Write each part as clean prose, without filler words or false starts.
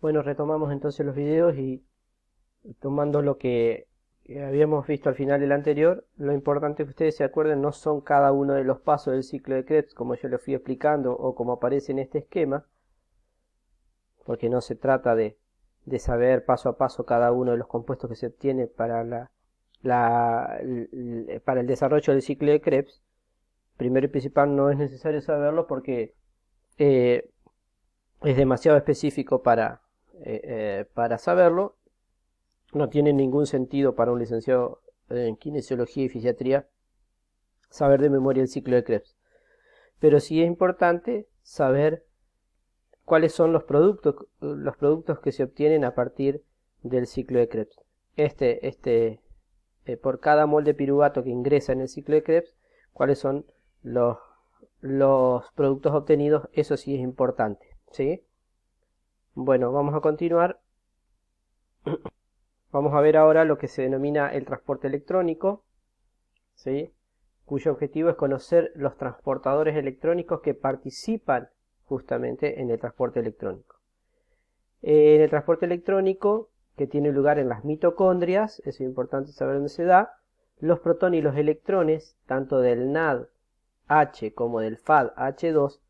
Bueno, retomamos entonces los videos y tomando lo que habíamos visto al final del anterior, lo importante que ustedes se acuerden no son cada uno de los pasos del ciclo de Krebs como yo les fui explicando o como aparece en este esquema, porque no se trata de saber paso a paso cada uno de los compuestos que se obtiene para para el desarrollo del ciclo de Krebs. Primero y principal no es necesario saberlo porque eh, es demasiado específico para saberlo. No tiene ningún sentido para un licenciado en kinesiología y fisiatría saber de memoria el ciclo de Krebs. Pero sí es importante saber cuáles son los productos que se obtienen a partir del ciclo de Krebs. Por cada mol de piruvato que ingresa en el ciclo de Krebs, cuáles son los, los productos obtenidos, eso sí es importante, ¿sí? Bueno, vamos a continuar. Vamos a ver ahora lo que se denomina el transporte electrónico, ¿sí? Cuyo objetivo es conocer los transportadores electrónicos que participan justamente en el transporte electrónico. En el transporte electrónico, que tiene lugar en las mitocondrias, es importante saber dónde se da, los protones y los electrones, tanto del NAD-H como del FAD-H2,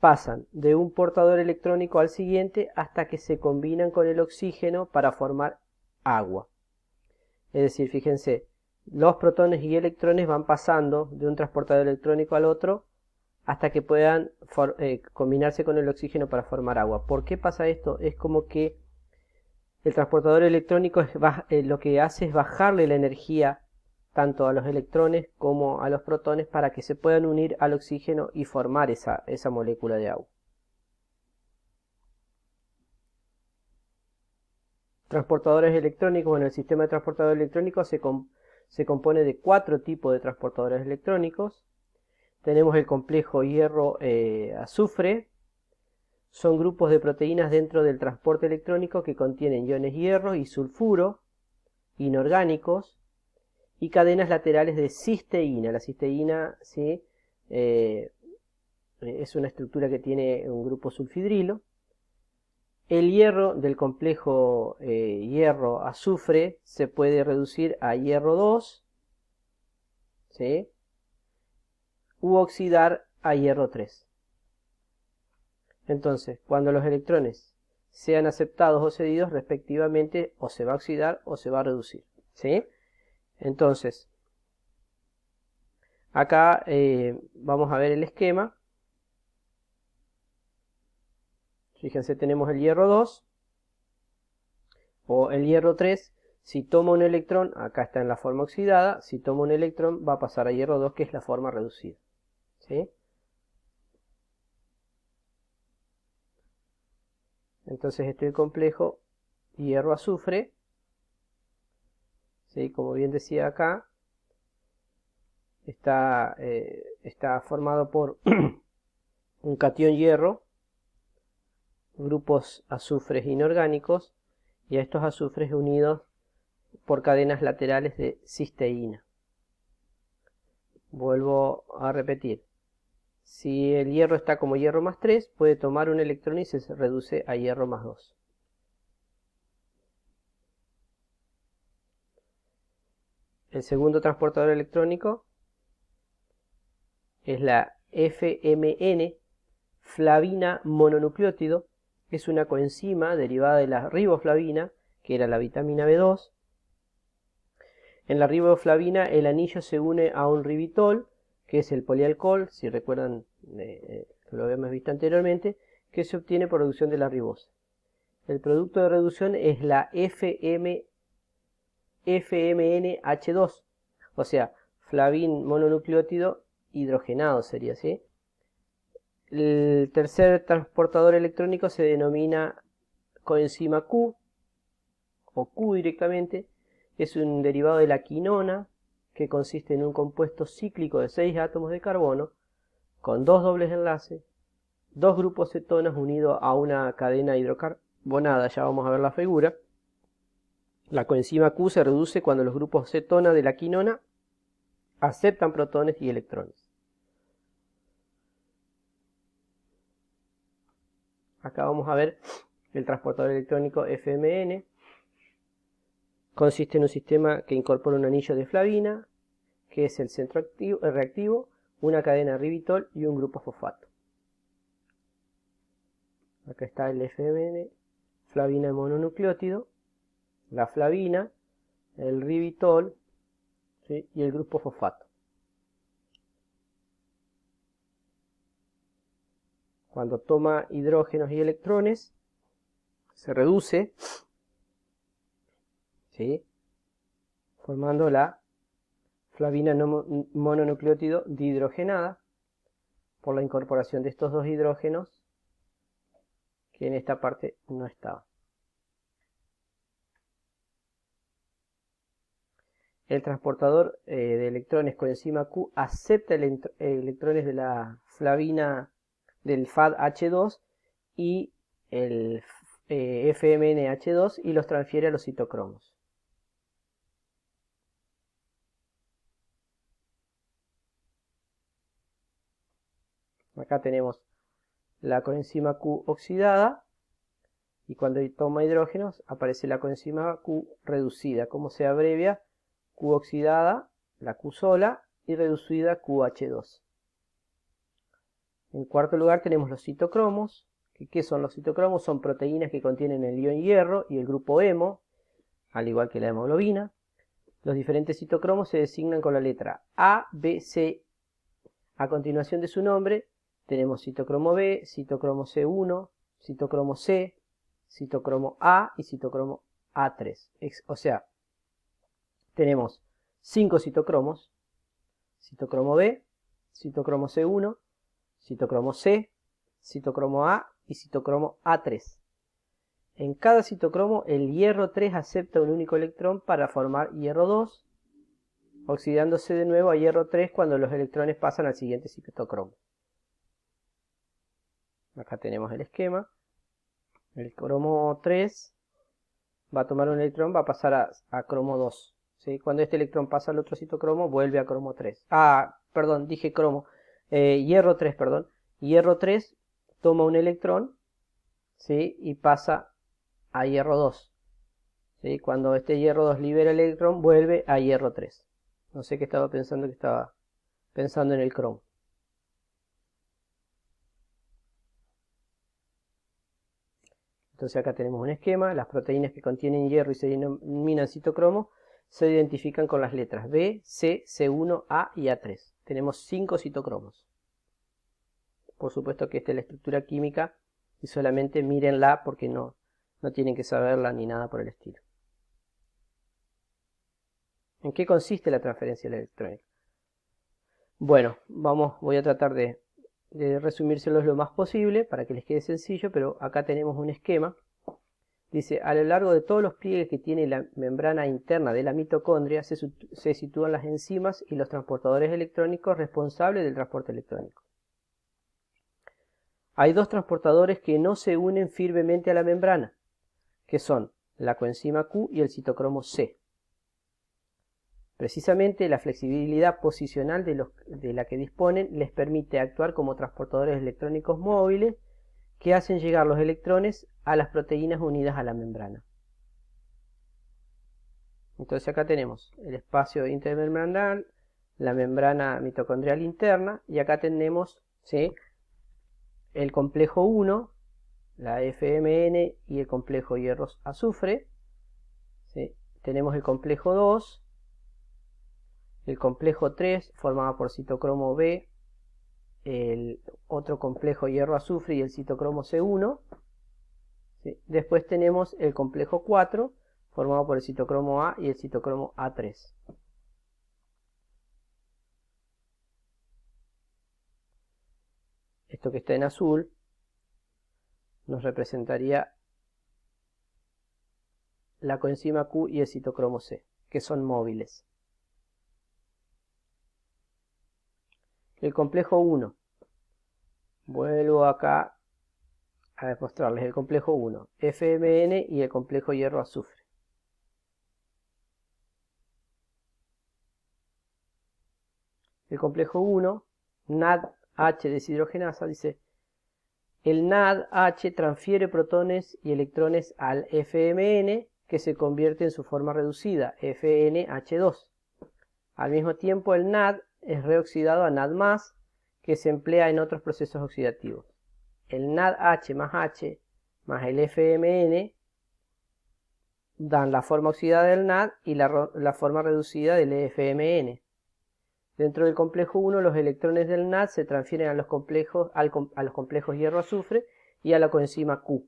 pasan de un portador electrónico al siguiente hasta que se combinan con el oxígeno para formar agua. Es decir, fíjense, los protones y electrones van pasando de un transportador electrónico al otro hasta que puedan combinarse con el oxígeno para formar agua. ¿Por qué pasa esto? Es como que el transportador electrónico lo que hace es bajarle la energía tanto a los electrones como a los protones para que se puedan unir al oxígeno y formar esa molécula de agua. Transportadores electrónicos. Bueno, el sistema de transportadores electrónicos se compone de 4 tipos de transportadores electrónicos. Tenemos el complejo hierro-azufre. Son grupos de proteínas dentro del transporte electrónico que contienen iones hierro y sulfuro inorgánicos y cadenas laterales de cisteína. La cisteína, ¿sí? Es una estructura que tiene un grupo sulfidrilo. El hierro del complejo hierro-azufre se puede reducir a hierro 2, ¿sí? U oxidar a hierro 3. Entonces, cuando los electrones sean aceptados o cedidos respectivamente, o se va a oxidar o se va a reducir, ¿sí? Entonces, acá vamos a ver el esquema. Fíjense, tenemos el hierro 2 o el hierro 3. Si toma un electrón, acá está en la forma oxidada. Si toma un electrón, va a pasar a hierro 2, que es la forma reducida, ¿sí? Entonces este complejo hierro-azufre, ¿sí? Como bien decía acá, está formado por un catión hierro, grupos azufres inorgánicos, y a estos azufres unidos por cadenas laterales de cisteína. Vuelvo a repetir. Si el hierro está como hierro más 3, puede tomar un electrón y se reduce a hierro más 2. El segundo transportador electrónico es la FMN, flavina mononucleótido. Es una coenzima derivada de la riboflavina, que era la vitamina B2. En la riboflavina el anillo se une a un ribitol, que es el polialcohol, si recuerdan lo habíamos visto anteriormente, que se obtiene por reducción de la ribosa. El producto de reducción es la FMNH2, o sea, flavín mononucleótido hidrogenado sería así. El tercer transportador electrónico se denomina coenzima Q, o Q directamente. Es un derivado de la quinona, que consiste en un compuesto cíclico de 6 átomos de carbono con 2 dobles enlaces, 2 grupos cetonas unidos a una cadena hidrocarbonada. Ya vamos a ver la figura. La coenzima Q se reduce cuando los grupos cetona de la quinona aceptan protones y electrones. Acá vamos a ver El transportador electrónico FMN consiste en un sistema que incorpora un anillo de flavina, que es el centro reactivo, una cadena ribitol y un grupo fosfato. Acá está el FMN, flavina mononucleótido, la flavina, el ribitol, ¿sí?, y el grupo fosfato. Cuando toma hidrógenos y electrones, se reduce, ¿sí?, formando la flavina mononucleótido dihidrogenada por la incorporación de estos dos hidrógenos que en esta parte no estaban. El transportador de electrones coenzima Q acepta electrones de la flavina del FADH2 y el FMNH2 y los transfiere a los citocromos. Acá tenemos la coenzima Q oxidada y cuando toma hidrógenos aparece la coenzima Q reducida. ¿Cómo se abrevia? Q oxidada, la Q sola, y reducida QH2. En cuarto lugar tenemos los citocromos. ¿Qué son los citocromos? Son proteínas que contienen el ion hierro y el grupo hemo, al igual que la hemoglobina. Los diferentes citocromos se designan con la letra A, B, C. A continuación de su nombre tenemos citocromo B, citocromo C1, citocromo C, citocromo A y citocromo A3. O sea, tenemos 5 citocromos: citocromo B, citocromo C1, citocromo C, citocromo A y citocromo A3. En cada citocromo el hierro 3 acepta un único electrón para formar hierro 2, oxidándose de nuevo a hierro 3 cuando los electrones pasan al siguiente citocromo. Acá tenemos el esquema. El cromo 3 va a tomar un electrón, va a pasar a cromo 2. ¿Sí? Cuando este electrón pasa al otro citocromo, vuelve a cromo 3. Perdón, dije cromo. Hierro 3, perdón. Hierro 3 toma un electrón, ¿sí?, y pasa a hierro 2. ¿Sí? Cuando este hierro 2 libera el electrón, vuelve a hierro 3. No sé qué estaba pensando, que estaba pensando en el cromo. Entonces acá tenemos un esquema. Las proteínas que contienen hierro y se denominan citocromos se identifican con las letras B, C, C1, A y A3. Tenemos 5 citocromos. Por supuesto que esta es la estructura química y solamente mírenla porque no tienen que saberla ni nada por el estilo. ¿En qué consiste la transferencia electrónica? Bueno, voy a tratar de resumírselos lo más posible para que les quede sencillo, pero acá tenemos un esquema. Dice, a lo largo de todos los pliegues que tiene la membrana interna de la mitocondria se sitúan las enzimas y los transportadores electrónicos responsables del transporte electrónico. Hay dos transportadores que no se unen firmemente a la membrana, que son la coenzima Q y el citocromo C. Precisamente la flexibilidad posicional de la que disponen les permite actuar como transportadores electrónicos móviles que hacen llegar los electrones a las proteínas unidas a la membrana. Entonces acá tenemos el espacio intermembranal, la membrana mitocondrial interna, y acá tenemos, ¿sí?, el complejo 1, la FMN y el complejo hierro-azufre. ¿Sí? Tenemos el complejo 2, el complejo 3 formado por citocromo B, el otro complejo hierro-azufre y el citocromo C1. ¿Sí? Después tenemos el complejo 4 formado por el citocromo A y el citocromo A3. Esto que está en azul nos representaría la coenzima Q y el citocromo C, que son móviles. El complejo 1. Vuelvo acá a demostrarles el complejo 1, FMN y el complejo hierro-azufre. El complejo 1, NADH deshidrogenasa, dice, el NADH transfiere protones y electrones al FMN, que se convierte en su forma reducida, FNH2. Al mismo tiempo, el NAD es reoxidado a NAD+, que se emplea en otros procesos oxidativos. El NADH más H más el FMN dan la forma oxidada del NAD y la forma reducida del FMN. Dentro del complejo 1, los electrones del NAD se transfieren a los complejos hierro-azufre y a la coenzima Q.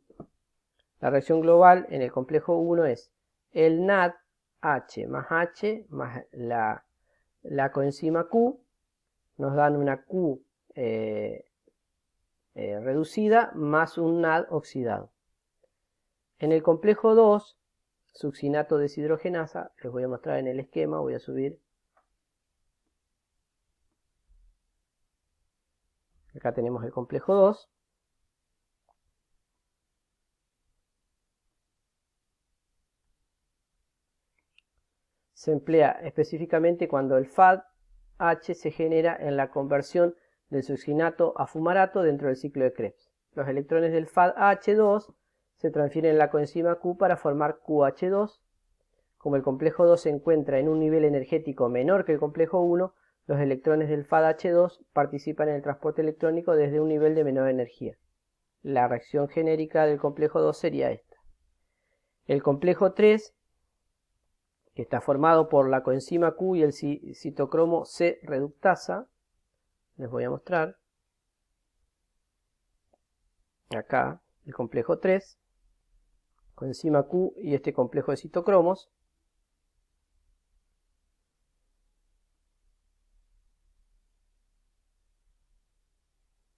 La reacción global en el complejo 1 es el NAD H más la coenzima Q, nos dan una Q reducida más un NAD oxidado. En el complejo 2, succinato deshidrogenasa, les voy a mostrar en el esquema, voy a subir. Acá tenemos el complejo 2. Se emplea específicamente cuando el FADH se genera en la conversión del succinato a fumarato dentro del ciclo de Krebs. Los electrones del FADH2 se transfieren en la coenzima Q para formar QH2. Como el complejo 2 se encuentra en un nivel energético menor que el complejo 1, los electrones del FADH2 participan en el transporte electrónico desde un nivel de menor energía. La reacción genérica del complejo 2 sería esta. El complejo 3, que está formado por la coenzima Q y el citocromo C reductasa, les voy a mostrar. Acá, el complejo 3, coenzima Q y este complejo de citocromos.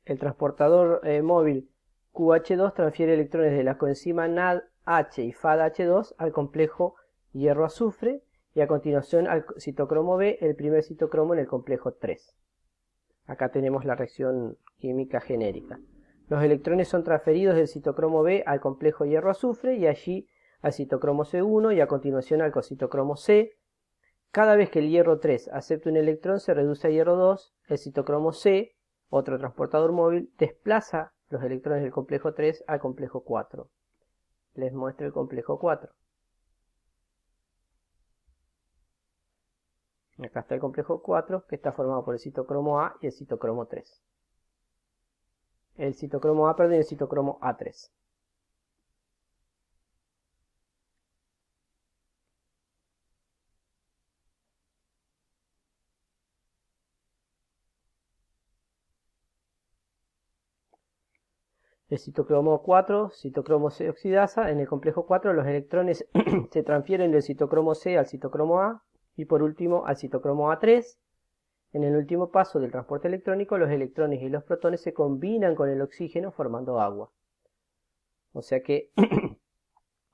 El transportador móvil QH2 transfiere electrones de la coenzima NADH y FADH2 al complejo hierro-azufre y a continuación al citocromo B, el primer citocromo en el complejo 3. Acá tenemos la reacción química genérica. Los electrones son transferidos del citocromo B al complejo hierro-azufre y allí al citocromo C1 y a continuación al cocitocromo C. Cada vez que el hierro 3 acepta un electrón se reduce a hierro 2, el citocromo C, otro transportador móvil, desplaza los electrones del complejo 3 al complejo 4. Les muestro el complejo 4. Acá está el complejo 4, que está formado por el citocromo A y el citocromo 3. El citocromo A, perdón, y el citocromo A3. El citocromo 4, citocromo C oxidasa. En el complejo 4 los electrones se transfieren del citocromo C al citocromo A y por último al citocromo A3. En el último paso del transporte electrónico los electrones y los protones se combinan con el oxígeno formando agua. O sea que,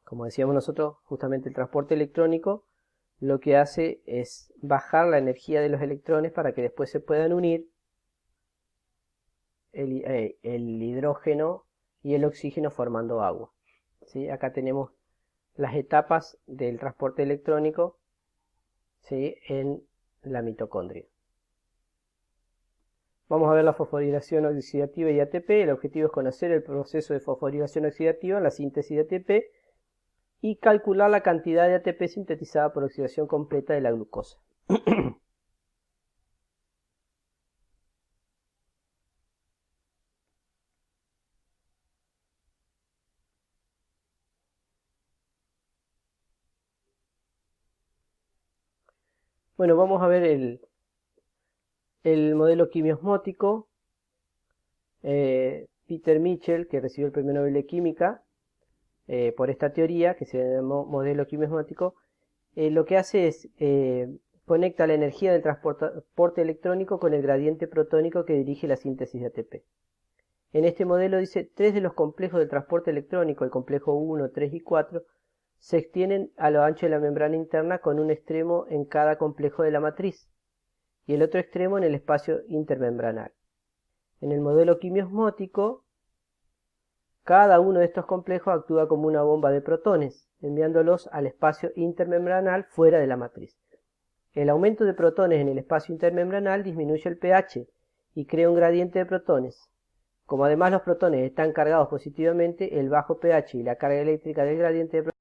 como decíamos nosotros, justamente el transporte electrónico lo que hace es bajar la energía de los electrones para que después se puedan unir el hidrógeno y el oxígeno formando agua. ¿Sí? Acá tenemos las etapas del transporte electrónico, ¿sí?, en la mitocondria. Vamos a ver la fosforilación oxidativa y ATP. El objetivo es conocer el proceso de fosforilación oxidativa en la síntesis de ATP y calcular la cantidad de ATP sintetizada por oxidación completa de la glucosa. Bueno, vamos a ver el modelo quimiosmótico. Peter Mitchell, que recibió el premio Nobel de Química por esta teoría, que se llamó modelo quimiosmótico, lo que hace es conecta la energía del transporte electrónico con el gradiente protónico que dirige la síntesis de ATP. En este modelo dice, 3 de los complejos del transporte electrónico, el complejo 1, 3 y 4, se extienden a lo ancho de la membrana interna con un extremo en cada complejo de la matriz y el otro extremo en el espacio intermembranal. En el modelo quimiosmótico, cada uno de estos complejos actúa como una bomba de protones, enviándolos al espacio intermembranal fuera de la matriz. El aumento de protones en el espacio intermembranal disminuye el pH y crea un gradiente de protones. Como además los protones están cargados positivamente, el bajo pH y la carga eléctrica del gradiente de